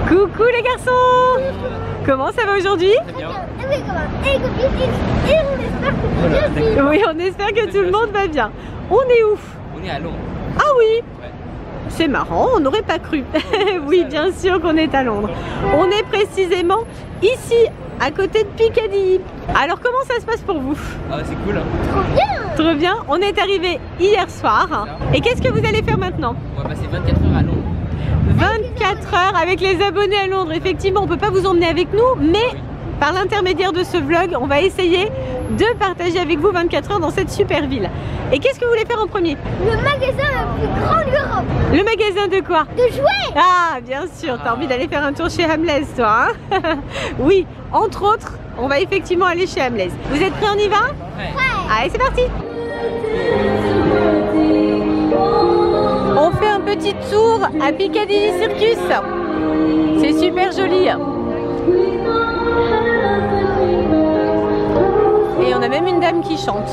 Coucou les garçons. Comment ça va aujourd'hui? Oui, on espère que tout le monde va bien. On est où? On est à Londres. Ah oui, Ouais. c'est marrant, on n'aurait pas cru. Oui, bien sûr qu'on est à Londres. On est précisément ici, à côté de Piccadilly. Alors comment ça se passe pour vous? Ah, c'est cool. Trop bien, on est arrivé hier soir. Et qu'est-ce que vous allez faire maintenant? On va passer 24 heures à Londres. 24 heures avec les abonnés à Londres. Effectivement, on ne peut pas vous emmener avec nous, mais par l'intermédiaire de ce vlog, on va essayer de partager avec vous 24 heures dans cette super ville. Et qu'est-ce que vous voulez faire en premier? Le magasin le plus grand d'Europe. Le magasin de quoi? De jouets. Ah, bien sûr, t'as envie d'aller faire un tour chez Hamleys, toi, hein? Oui, entre autres, on va effectivement aller chez Hamleys. Vous êtes prêts, on y va? Ouais. Allez, c'est parti! On fait un petit tour à Piccadilly Circus. C'est super joli. Et on a même une dame qui chante.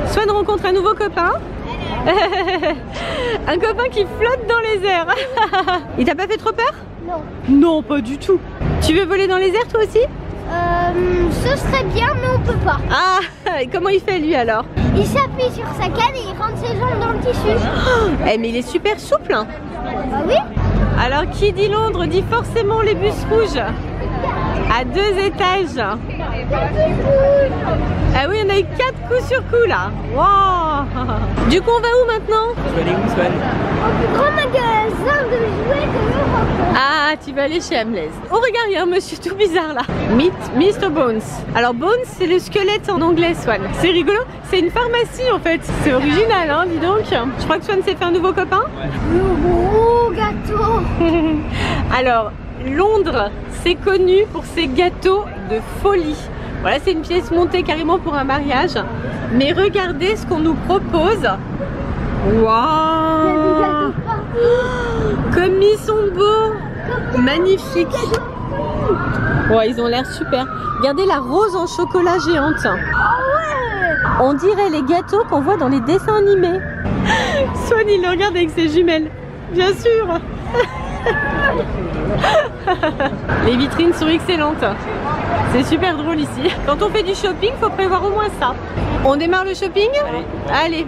Swan rencontre un nouveau copain. Un copain qui flotte dans les airs. Il t'a pas fait trop peur? Non. Non, pas du tout. Tu veux voler dans les airs toi aussi? Ce serait bien, mais on peut pas. Ah, et comment il fait lui alors? Il s'appuie sur sa canne et il rentre ses jambes dans le tissu. Eh mais il est super souple. Hein. Bah oui. Alors qui dit Londres dit forcément les bus rouges. À 2 étages. Ah oui, on a eu 4 coups sur coup là. Wow. Du coup on va où maintenant? Tu vas aller où, Swan? Au plus grand magasin de jouets de l'Europe. Ah, tu vas aller chez Hamleys. Oh regarde, il y a un monsieur tout bizarre là. Meet Mr. Bones. Alors Bones c'est le squelette en anglais, Swan. C'est rigolo, c'est une pharmacie en fait. C'est original hein, dis donc. Je crois que Swan s'est fait un nouveau copain. Ouais. Le gros gâteau. Alors Londres c'est connu pour ses gâteaux de folie. Voilà, c'est une pièce montée carrément pour un mariage. Mais regardez ce qu'on nous propose. Waouh! Comme ils sont beaux! Magnifiques! Ouais, ils ont l'air super. Regardez la rose en chocolat géante. On dirait les gâteaux qu'on voit dans les dessins animés. Swan, il le regarde avec ses jumelles. Bien sûr! Les vitrines sont excellentes. C'est super drôle ici. Quand on fait du shopping, faut prévoir au moins ça. On démarre le shopping? Allez.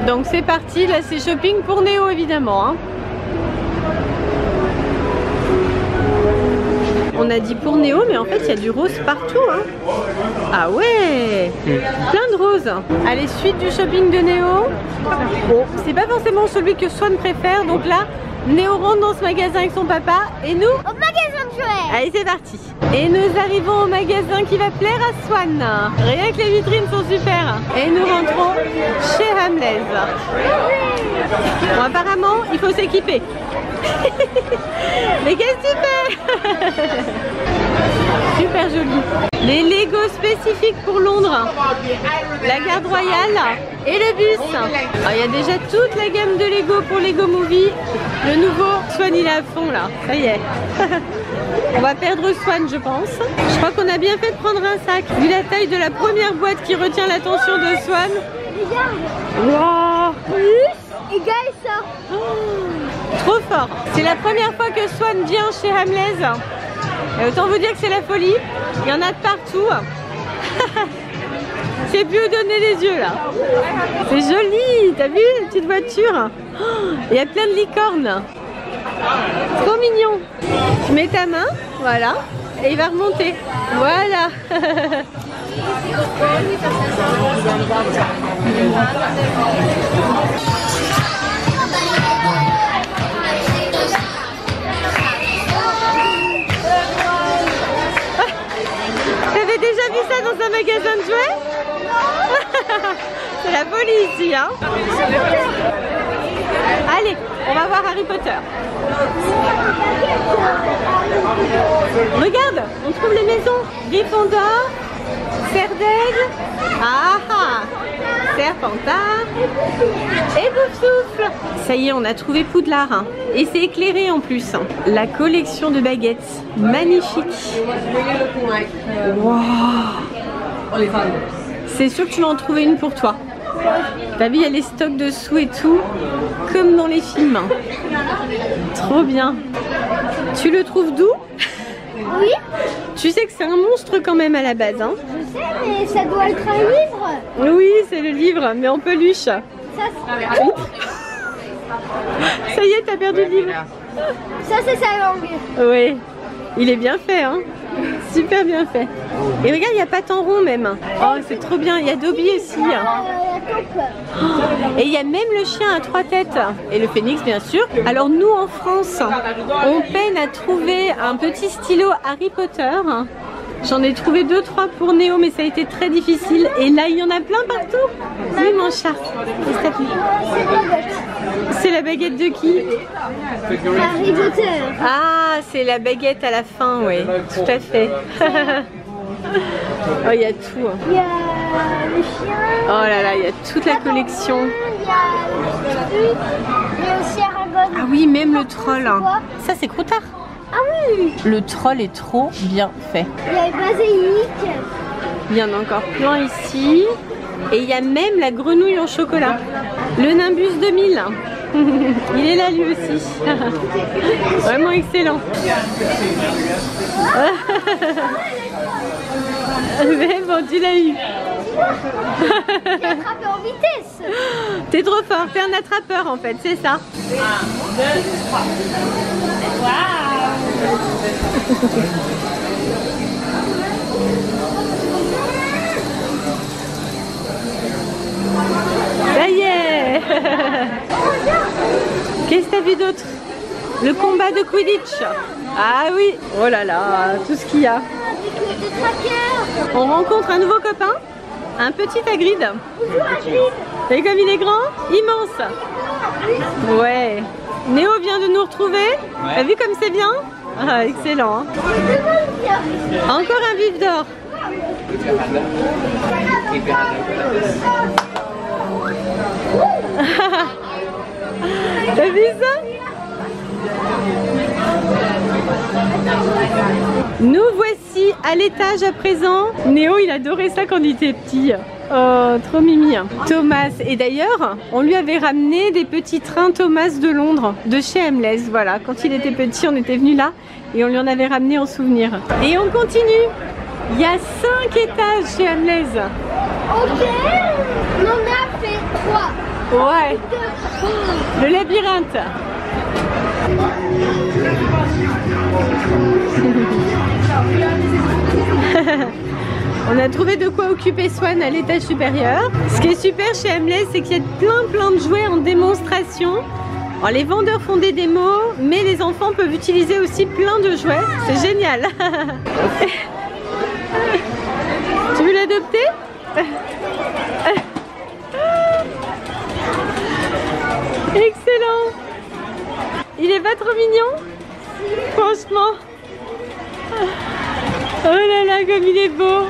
Donc c'est parti, là c'est shopping pour Néo évidemment. Hein. On a dit pour Néo, mais en fait il y a du rose partout. Hein. Ah ouais, plein de roses. Allez, suite du shopping de Néo. Bon, c'est pas forcément celui que Swan préfère, donc là Néo rentre dans ce magasin avec son papa et nous Au magasin de jouets. allez, c'est parti. Et nous arrivons au magasin qui va plaire à Swan. Rien que les vitrines sont super. Et nous rentrons chez Hamleys. Bon, apparemment, il faut s'équiper. Mais qu'est-ce que tu fais? Super joli. Les Lego spécifiques pour Londres. La garde royale et le bus. Alors, il y a déjà toute la gamme de Lego pour Lego Movie. Le nouveau, Swan il est à fond là. Ça y est. On va perdre Swan je pense. Je crois qu'on a bien fait de prendre un sac. Vu la taille de la première boîte qui retient l'attention de Swan. Regarde. Wow. Plus égale ça. Oh, trop fort. C'est la première fois que Swan vient chez Hamleys. Et autant vous dire que c'est la folie. Il y en a de partout. C'est plus où donner les yeux là. C'est joli. T'as vu la petite voiture? Oh, il y a plein de licornes. Trop mignon. Tu mets ta main, voilà, et il va remonter. Voilà. T'avais déjà vu ça dans un magasin de jouets? C'est la folie ici, hein. Allez, on va voir Harry Potter. Regarde, on trouve les maisons. Gryffondor, Serre d'Aigle, Serpentard et Bouffe-Souffle. Ça y est, on a trouvé Poudlard. Hein. Et c'est éclairé en plus. La collection de baguettes. Magnifique. Wow. C'est sûr que tu vas en trouver une pour toi. T'as vu, il y a les stocks de sous et tout, comme dans les films. Trop bien. Tu le trouves doux? Oui, Tu sais que c'est un monstre quand même à la base, hein? je sais, mais ça doit être un livre. Oui, c'est le livre, mais en peluche. Ça y est, t'as perdu le livre. Ça c'est sa langue. Oui, il est bien fait, hein? Super bien fait. Et regarde, il y a pattes en rond même. Oh, c'est trop bien. Il y a Dobby aussi. La taupe. Et il y a même le chien à 3 têtes. Et le phénix, bien sûr. Alors nous, en France, on peine à trouver un petit stylo Harry Potter. J'en ai trouvé 2-3 pour Néo, mais ça a été très difficile. Et là, il y en a plein partout. Oui, mon chat. Qu'est-ce que t'as fait? C'est la baguette de qui? Harry Potter. Ah, c'est la baguette à la fin, oui. Tout à fait. Oh, il y a tout. Il y a le chien. Oh là là, il y a toute la collection. Il y a le truc. Il y a aussi Aragorn. Ah oui, même le troll. quoi? Ça, c'est Croutard. Ah oui. Le troll est trop bien fait. Il y a Basilic. Il y en a encore plein ici. Et il y a même la grenouille en chocolat. Le Nimbus 2000. Il est là lui aussi. Vraiment excellent. Mais bon, tu l'as eu. J'ai attrapé en vitesse. T'es trop fort, t'es un attrapeur en fait, c'est ça. Ça y est. Qu'est-ce que t'as vu d'autre? Le combat de Quidditch. Ah oui. Oh là là, tout ce qu'il y a. Avec le tracker. On rencontre un nouveau copain, un petit Hagrid. Bonjour Hagrid. Et comme il est grand, immense. Ouais. Néo vient de nous retrouver. T'as vu comme c'est bien? Ah, excellent. Hein. Encore un vif d'or. T'as vu ça? Nous voici à l'étage à présent. Néo, il adorait ça quand il était petit. Oh, trop mimi. Thomas. Et d'ailleurs, on lui avait ramené des petits trains Thomas de Londres, de chez Hamleys. Voilà, quand il était petit, on était venu là et on lui en avait ramené en souvenir. Et on continue. Il y a 5 étages chez Hamleys. Ok. On en a fait 3. Ouais. Le labyrinthe. On a trouvé de quoi occuper Swan à l'étage supérieur. Ce qui est super chez Hamleys, c'est qu'il y a plein de jouets en démonstration. Alors, les vendeurs font des démos, mais les enfants peuvent utiliser aussi plein de jouets. C'est génial. Tu veux l'adopter? Excellent. Il est pas trop mignon? Franchement. Oh là là, comme il est beau.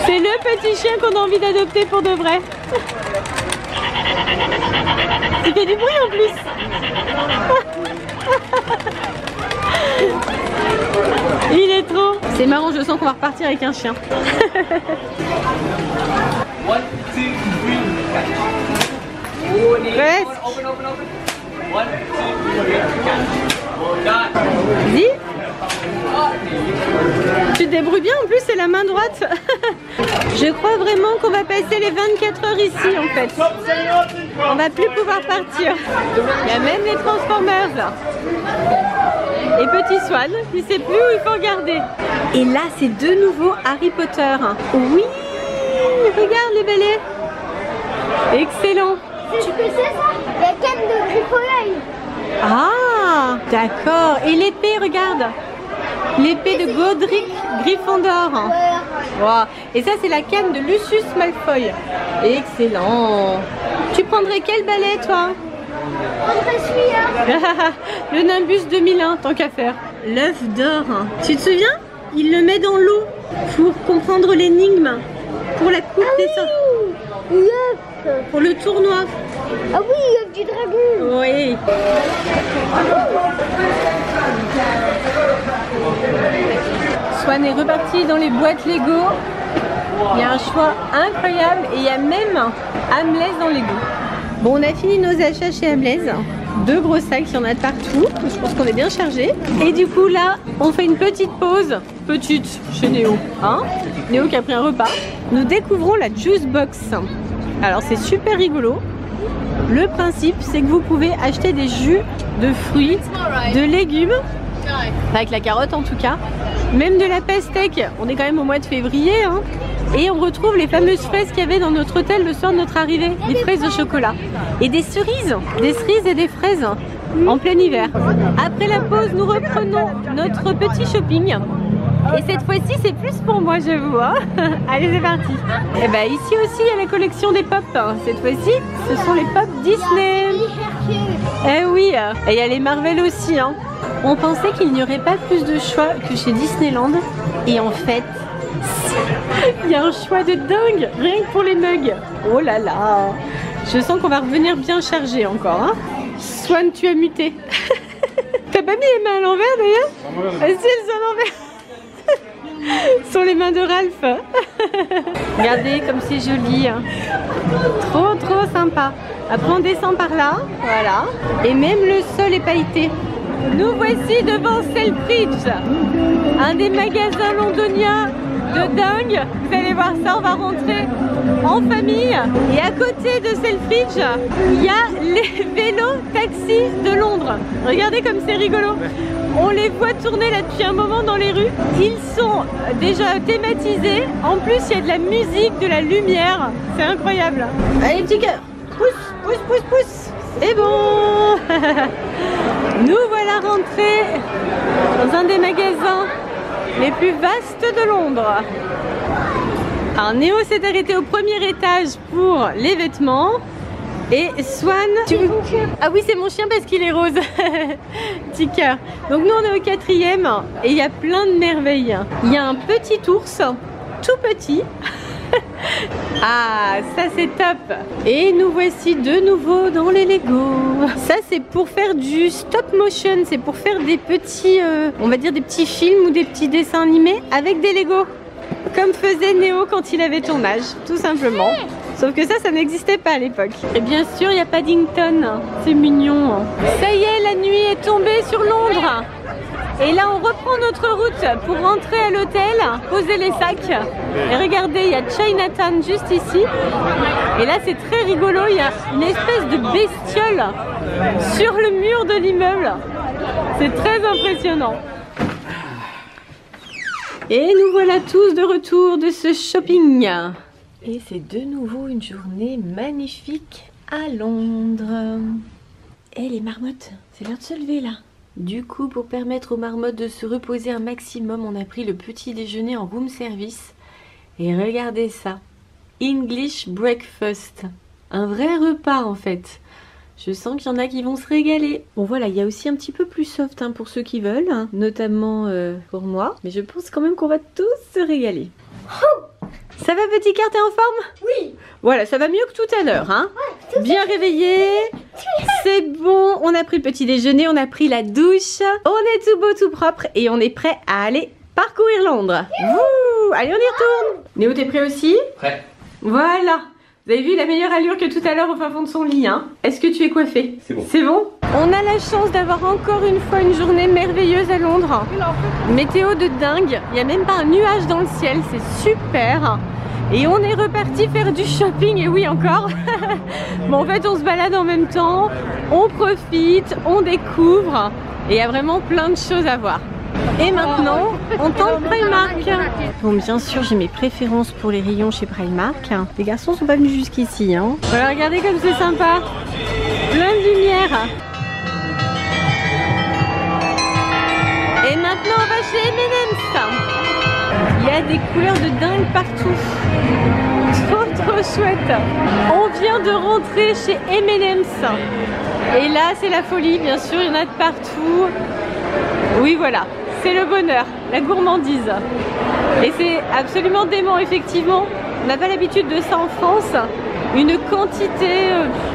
C'est le petit chien qu'on a envie d'adopter pour de vrai. Il fait du bruit en plus. Il est trop. C'est marrant, je sens qu'on va repartir avec un chien. Presque. Vas-y. Tu te débrouilles bien, en plus c'est la main droite. Je crois vraiment qu'on va passer les 24 heures ici en fait. On va plus pouvoir partir. Il y a même les Transformers là. Et petit Swan qui sait plus où il faut regarder. Et là c'est de nouveau Harry Potter. Oui, regarde les balais. Excellent. Tu peux c'est ça? La canne de Griffon. Ah, d'accord. Et l'épée, regarde. L'épée de Godric Gryffondor. Wow. Et ça, c'est la canne de Lucius Malfoy. Excellent. Tu prendrais quel balai, toi? Je prendrais celui-là. Le Nimbus 2001, tant qu'à faire. L'œuf d'or. Tu te souviens? Il le met dans l'eau pour comprendre l'énigme. Pour la coupe des sorts. L'œuf. Pour le tournoi. Ah oui, l'œuf du dragon. Oui. Swan est reparti dans les boîtes Lego. Il y a un choix incroyable et il y a même Hamleys dans Lego. Bon, on a fini nos achats chez Hamleys. 2 gros sacs, il y en a de partout. Je pense qu'on est bien chargé. Et du coup là, on fait une petite pause. Petite chez Néo. Hein, Néo qui a pris un repas. Nous découvrons la Juice Box. Alors c'est super rigolo. Le principe, c'est que vous pouvez acheter des jus de fruits, de légumes, avec la carotte en tout cas, même de la pastèque. On est quand même au mois de février, hein, et on retrouve les fameuses fraises qu'il y avait dans notre hôtel le soir de notre arrivée, des fraises au chocolat. Et des cerises et des fraises en plein hiver. Après la pause, nous reprenons notre petit shopping. Et cette fois-ci, c'est plus pour moi, j'avoue. Hein. Allez, c'est parti. Et bah ici aussi, il y a la collection des pop. Cette fois-ci, ce sont les pop Disney. Eh oui, et il y a les Marvel aussi. Hein. On pensait qu'il n'y aurait pas plus de choix que chez Disneyland. Et en fait, il y a un choix de dingue, rien que pour les mugs. Oh là là. Je sens qu'on va revenir bien chargé encore. Hein. Swan, tu as muté. T'as pas mis les mains à l'envers d'ailleurs? Si, elles sont à l'envers. Sur les mains de Ralph. Regardez comme c'est joli. Hein. Trop trop sympa. Après on descend par là. Voilà. Et même le sol est pailleté. Nous voici devant Selfridges. Un des magasins londoniens de dingue. Vous allez voir ça, on va rentrer en famille. Et à côté de Selfridges, il y a les vélos taxis de Londres. Regardez comme c'est rigolo. On les voit tourner là depuis un moment dans les rues. Ils sont déjà thématisés. En plus, il y a de la musique, de la lumière. C'est incroyable. Allez, petit cœur. Pousse, pousse, pousse, pousse. C'est bon. Nous voilà rentrés dans un des magasins les plus vastes de Londres. Alors, Néo s'est arrêté au premier étage pour les vêtements. Et Swan, tu veux... Ah oui, c'est mon chien parce qu'il est rose. Petit cœur. Donc nous on est au 4e et il y a plein de merveilles. Il y a un petit ours, tout petit. Ah, ça c'est top. Et nous voici de nouveau dans les Lego. Ça c'est pour faire du stop motion, c'est pour faire des petits, on va dire des petits films ou des petits dessins animés avec des Lego. Comme faisait Néo quand il avait ton âge, tout simplement. Sauf que ça n'existait pas à l'époque. Et bien sûr, il y a Paddington. C'est mignon. Ça y est, la nuit est tombée sur Londres. Et là, on reprend notre route pour rentrer à l'hôtel, poser les sacs. Et regardez, il y a Chinatown juste ici. Et là, c'est très rigolo. Il y a une espèce de bestiole sur le mur de l'immeuble. C'est très impressionnant. Et nous voilà tous de retour de ce shopping. Et c'est de nouveau une journée magnifique à Londres. Et les marmottes, c'est l'heure de se lever là. Du coup, pour permettre aux marmottes de se reposer un maximum, on a pris le petit déjeuner en room service. Et regardez ça, English breakfast. Un vrai repas en fait. Je sens qu'il y en a qui vont se régaler. Bon voilà, il y a aussi un petit peu plus soft hein, pour ceux qui veulent, hein, notamment pour moi. Mais je pense quand même qu'on va tous se régaler. Ça va petit cœur, t'es en forme? Oui. Voilà, ça va mieux que tout à l'heure. Hein, ouais, bien réveillé. C'est bon, on a pris le petit déjeuner, on a pris la douche. On est tout beau, tout propre et on est prêt à aller parcourir Londres. Ouh, allez, on y retourne. Néo, t'es prêt aussi? Prêt. Voilà. Vous avez vu la meilleure allure que tout à l'heure au fin fond de son lit, hein? Est-ce que tu es coiffé? C'est bon. C'est bon? On a la chance d'avoir encore une fois une journée merveilleuse à Londres. Météo de dingue. Il n'y a même pas un nuage dans le ciel. C'est super. Et on est reparti faire du shopping. Et oui, encore. Bon, en fait, on se balade en même temps. On profite, on découvre. Et il y a vraiment plein de choses à voir. Et maintenant, on tente Primark. Bon, bien sûr, j'ai mes préférences pour les rayons chez Primark. Les garçons sont pas venus jusqu'ici. Hein. Voilà, regardez comme c'est sympa. Plein de lumière. Et maintenant, on va chez M&M's. Il y a des couleurs de dingue partout. Trop chouette. On vient de rentrer chez M&M's. Et là, c'est la folie. Bien sûr, il y en a de partout. Oui, voilà. C'est le bonheur, la gourmandise. Et c'est absolument dément, effectivement. On n'a pas l'habitude de ça en France. Une quantité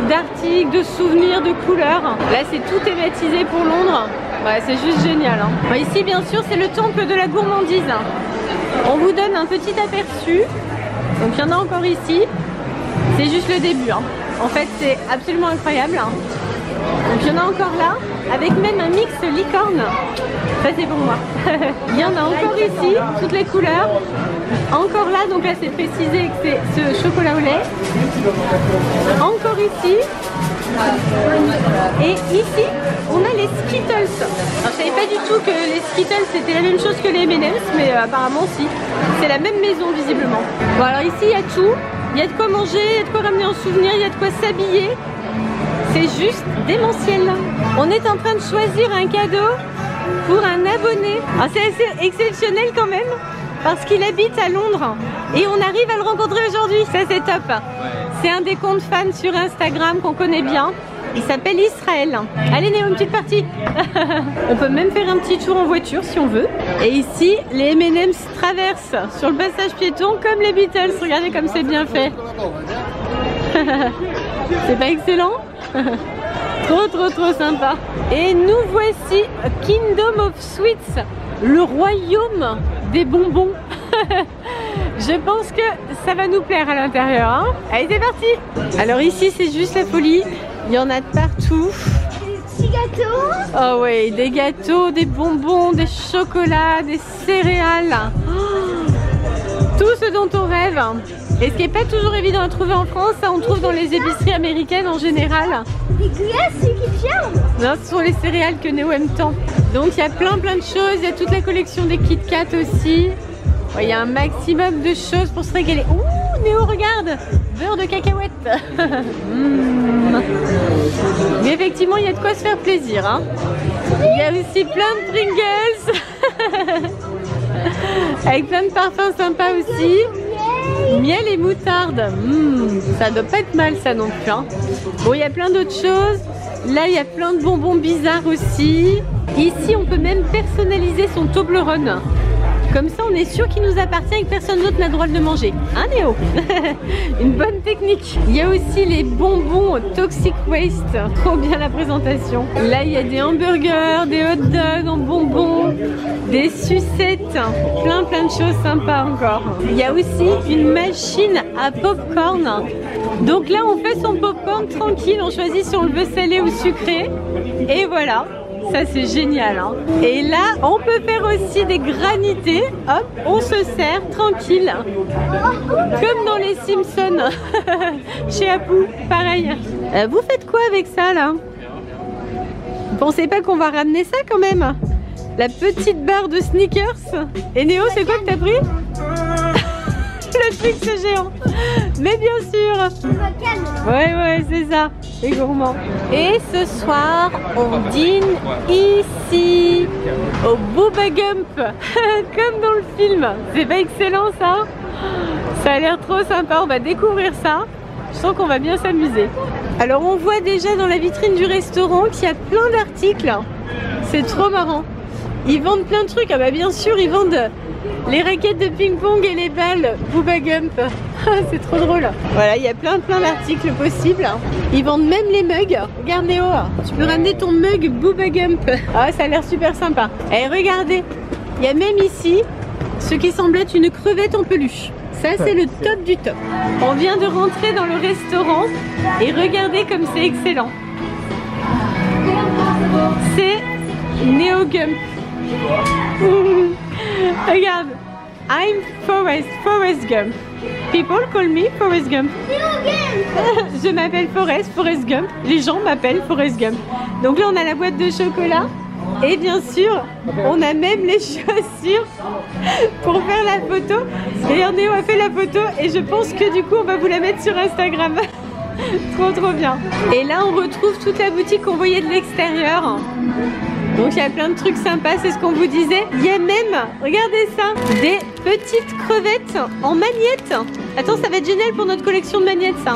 d'articles, de souvenirs, de couleurs. Là, c'est tout thématisé pour Londres. Ouais, c'est juste génial. Hein. Bon, ici, bien sûr, c'est le temple de la gourmandise. On vous donne un petit aperçu. Donc il y en a encore ici. C'est juste le début. Hein. En fait, c'est absolument incroyable. Hein. Donc il y en a encore là, avec même un mix licorne. Ça c'est pour moi. Il y en a encore ici, toutes les couleurs. Encore là, donc là c'est précisé que c'est ce chocolat au lait. Encore ici. Et ici, on a les Skittles. Alors, je savais pas du tout que les Skittles c'était la même chose que les M&M's, mais apparemment si. C'est la même maison visiblement. Bon alors ici il y a tout. Il y a de quoi manger, il y a de quoi ramener en souvenir, il y a de quoi s'habiller. C'est juste démentiel. On est en train de choisir un cadeau pour un abonné. C'est assez exceptionnel quand même parce qu'il habite à Londres et on arrive à le rencontrer aujourd'hui. Ça c'est top. Ouais. C'est un des comptes fans sur Instagram qu'on connaît bien. Il s'appelle Israël. Allez Néo, une petite partie. On peut même faire un petit tour en voiture si on veut. Et ici, les M&M's traversent sur le passage piéton comme les Beatles. Regardez comme c'est bien fait. C'est pas excellent? Trop sympa. Et nous voici Kingdom of Sweets, le royaume des bonbons. Je pense que ça va nous plaire à l'intérieur. Hein. Allez, c'est parti. Alors ici, c'est juste la folie. Il y en a de partout. Des petits gâteaux. Oh oui, des gâteaux, des bonbons, des chocolats, des céréales. Oh, tout ce dont on rêve. Et ce qui n'est pas toujours évident à trouver en France, ça on trouve dans les épiceries américaines en général. Des glaces, c'est qui tient. Non, ce sont les céréales que Néo aime tant. Donc il y a plein de choses. Il y a toute la collection des Kit Kat aussi. Il y a un maximum de choses pour se régaler. Ouh, Néo, regarde, beurre de cacahuète. Mais effectivement, il y a de quoi se faire plaisir. Hein. Il y a aussi plein de Pringles. Avec plein de parfums sympas aussi. Miel et moutarde. Ça doit pas être mal ça non plus. Hein. Bon, il y a plein d'autres choses. Là, il y a plein de bonbons bizarres aussi. Ici, on peut même personnaliser son Toblerone. Comme ça, on est sûr qu'il nous appartient et que personne d'autre n'a le droit de le manger. Hein, Néo? Une bonne technique. Il y a aussi les bonbons Toxic Waste. Trop bien la présentation. Là, il y a des hamburgers, des hot dogs en bonbons, des sucettes. Plein de choses sympas encore. Il y a aussi une machine à popcorn. Donc là, on fait son popcorn tranquille. On choisit si on le veut salé ou sucré. Et voilà. Ça c'est génial hein. Et là on peut faire aussi des granités. Hop, on se sert tranquille. Comme dans les Simpsons. Chez Apu, pareil. Vous faites quoi avec ça là? Vous pensez pas qu'on va ramener ça quand même? La petite barre de Snickers. Et Néo, c'est quoi que t'as pris? Le truc c'est géant. Mais bien sûr. Ouais, c'est ça. C'est gourmand. Et ce soir, on dîne ici, au Bubba Gump, comme dans le film. C'est pas excellent ça? Ça a l'air trop sympa. On va découvrir ça. Je sens qu'on va bien s'amuser. Alors on voit déjà dans la vitrine du restaurant qu'il y a plein d'articles. C'est trop marrant. Ils vendent plein de trucs. Ah bah bien sûr, ils vendent les raquettes de ping-pong et les balles Bubba Gump. C'est trop drôle. Voilà, il y a plein d'articles possibles. Ils vendent même les mugs. Regarde Néo, tu peux ramener ton mug Bubba Gump. Ah, ça a l'air super sympa. Et regardez, il y a même ici ce qui semble être une crevette en peluche. Ça, c'est le top du top. On vient de rentrer dans le restaurant et regardez comme c'est excellent. C'est Néo Gump. Regarde, I'm Forrest Gump. People call me Forrest Gump. Je m'appelle Forrest Gump. Les gens m'appellent Forrest Gump. Donc là, on a la boîte de chocolat. Et bien sûr, on a même les chaussures pour faire la photo. D'ailleurs, Néo a fait la photo et je pense que du coup, on va vous la mettre sur Instagram. Trop bien. Et là, on retrouve toute la boutique qu'on voyait de l'extérieur. Donc il y a plein de trucs sympas, c'est ce qu'on vous disait. Il y a même, regardez ça, des petites crevettes en magnettes. Attends, ça va être génial pour notre collection de magnettes ça.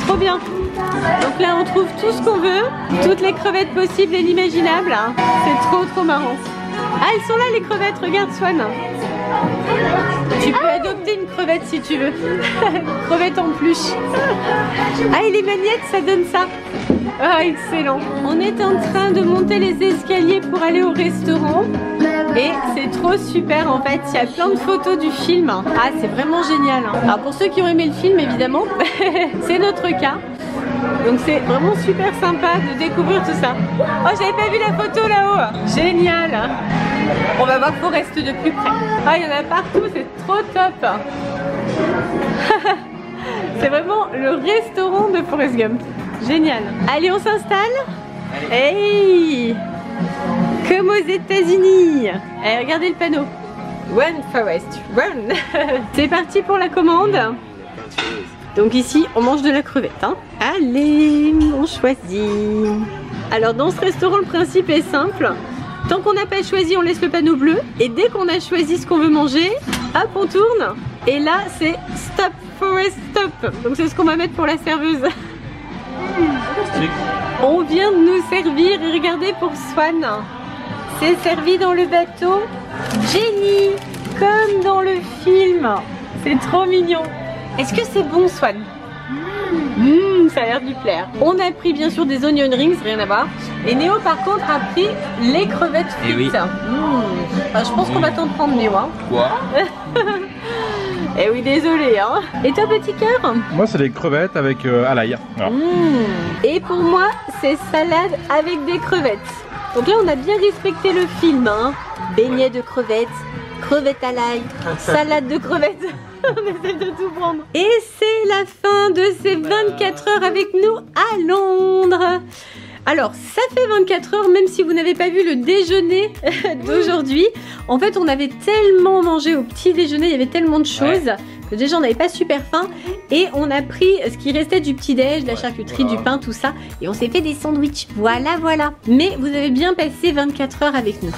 Trop bien. Donc là on trouve tout ce qu'on veut, toutes les crevettes possibles et inimaginables. C'est trop marrant. Ah, elles sont là les crevettes, regarde Swan. Tu peux adopter une crevette si tu veux. Crevette en peluche. Ah, et les magnettes ça donne ça. Ah, excellent. On est en train de monter les escaliers pour aller au restaurant. Et c'est trop super en fait, il y a plein de photos du film. Ah, c'est vraiment génial. Alors pour ceux qui ont aimé le film, évidemment, c'est notre cas. Donc c'est vraiment super sympa de découvrir tout ça. Oh, j'avais pas vu la photo là-haut. Génial. On va voir Forrest de plus près. Ah, il y en a partout, c'est trop top. C'est vraiment le restaurant de Forrest Gump. Génial. Allez, on s'installe. Hey, comme aux États-Unis. Allez, regardez le panneau. Run Forrest, run. C'est parti pour la commande. Donc ici, on mange de la crevette. Hein. Allez, on choisit. Alors dans ce restaurant, le principe est simple. Tant qu'on n'a pas choisi, on laisse le panneau bleu. Et dès qu'on a choisi ce qu'on veut manger, hop, on tourne. Et là, c'est Stop Forrest Stop. Donc c'est ce qu'on va mettre pour la serveuse. On vient de nous servir. Et regardez pour Swan. C'est servi dans le bateau Jenny, comme dans le film. C'est trop mignon. Est-ce que c'est bon, Swan? Ça a l'air de lui plaire. On a pris bien sûr des onion rings, rien à voir. Et Néo par contre a pris les crevettes frites. Oui. Enfin, je pense qu'on va t'en prendre, Néo. Hein. Quoi? Eh oui, désolé. Hein. Et toi, petit cœur? Moi, c'est les crevettes avec à l'ail. Et pour moi, c'est salade avec des crevettes. Donc là, on a bien respecté le film. Hein. Beignets de crevettes, crevettes à l'ail, salade de crevettes. On essaie de tout prendre. Et c'est la fin de ces 24 heures avec nous à Londres. Alors, ça fait 24 heures, même si vous n'avez pas vu le déjeuner d'aujourd'hui. En fait, on avait tellement mangé au petit déjeuner, il y avait tellement de choses que déjà on n'avait pas super faim. Et on a pris ce qui restait du petit déj, de la charcuterie, du pain, tout ça. Et on s'est fait des sandwichs. Voilà, voilà. Mais vous avez bien passé 24 heures avec nous.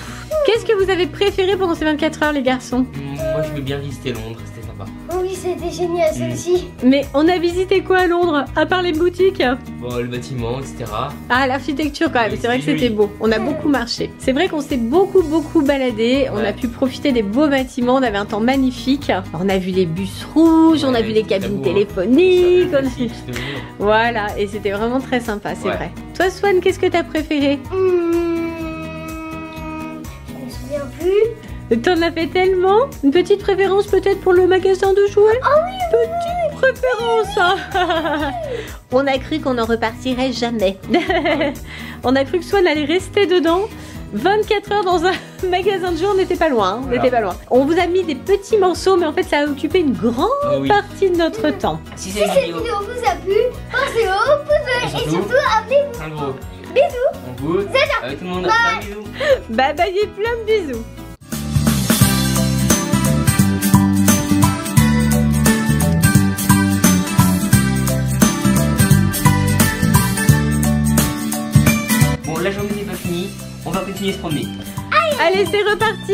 Qu'est-ce que vous avez préféré pendant ces 24 heures, les garçons? Moi, je veux bien visiter Londres, c'était sympa. Oui, c'était génial, celle-ci. Mais on a visité quoi à Londres, à part les boutiques? Bon, le bâtiment, etc. Ah, l'architecture quand même, Oui, c'est vrai que c'était joli. beau. On a beaucoup marché. C'est vrai qu'on s'est beaucoup baladé. On a pu profiter des beaux bâtiments, on avait un temps magnifique. On a vu les bus rouges, on a vu les cabines téléphoniques. Voilà, et c'était vraiment très sympa, c'est vrai. Toi, Swan, qu'est-ce que t'as préféré? Je me souviens plus. T'en as fait tellement. Une petite préférence peut-être pour le magasin de jouets? Ah oui, petite préférence. On a cru qu'on n'en repartirait jamais. On a cru que Swan allait rester dedans. 24 heures dans un magasin de jouets, on n'était pas loin. Hein, on n'était pas loin. On vous a mis des petits morceaux, mais en fait ça a occupé une grande partie de notre temps. Si Si cette vidéo vous a plu, pensez au pouce bleu et surtout abonnez-vous. Un gros Bisous. on vous avec tout le monde. Bye. Bisous. Bye bye et plein de bisous. Bon, la journée n'est pas finie, on va continuer à se promener. Allez, c'est reparti.